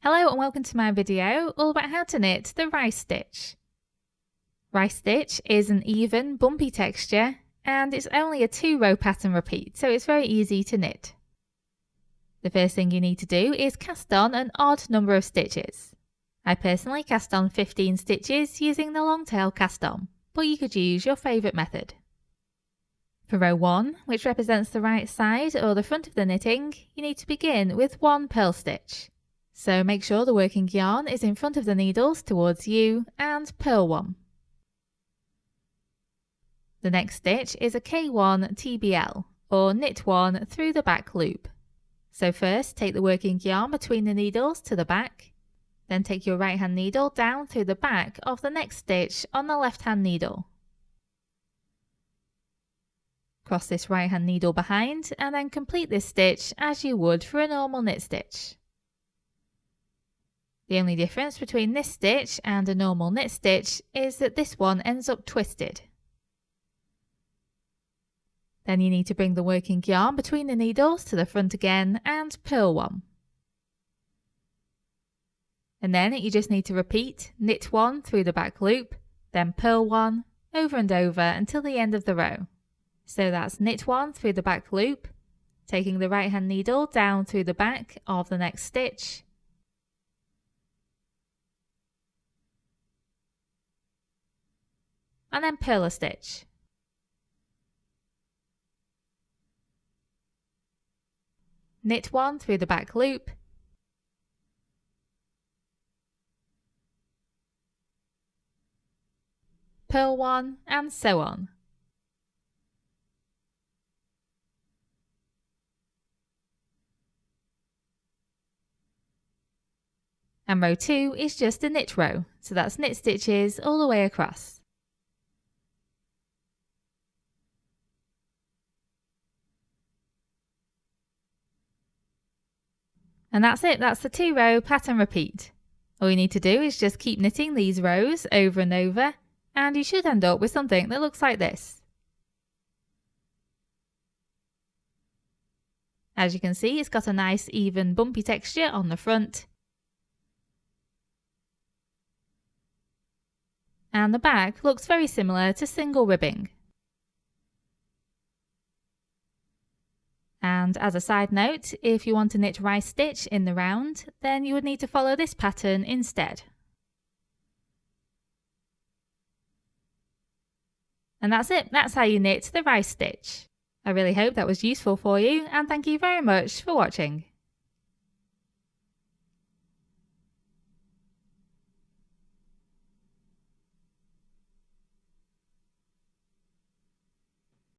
Hello and welcome to my video all about how to knit the rice stitch. Rice stitch is an even, bumpy texture and it's only a 2-row pattern repeat, so it's very easy to knit. The first thing you need to do is cast on an odd number of stitches. I personally cast on 15 stitches using the long tail cast on, but you could use your favourite method. For row 1, which represents the right side or the front of the knitting, you need to begin with 1 purl stitch. So make sure the working yarn is in front of the needles towards you and purl 1. The next stitch is a K1 TBL or knit 1 through the back loop. So first take the working yarn between the needles to the back, then take your right hand needle down through the back of the next stitch on the left hand needle. Cross this right hand needle behind and then complete this stitch as you would for a normal knit stitch. The only difference between this stitch and a normal knit stitch is that this one ends up twisted. Then you need to bring the working yarn between the needles to the front again and purl 1. And then you just need to repeat knit 1 through the back loop, then purl 1 over and over until the end of the row. So that's knit 1 through the back loop, taking the right hand needle down through the back of the next stitch, and then purl a stitch. Knit 1 through the back loop, purl 1 and so on. And row 2 is just a knit row, so that's knit stitches all the way across. And that's it, that's the 2-row pattern repeat. All you need to do is just keep knitting these rows over and over, and you should end up with something that looks like this. As you can see, it's got a nice even bumpy texture on the front. And the back looks very similar to single ribbing. And as a side note, if you want to knit rice stitch in the round, then you would need to follow this pattern instead. And that's it, that's how you knit the rice stitch. I really hope that was useful for you, and thank you very much for watching.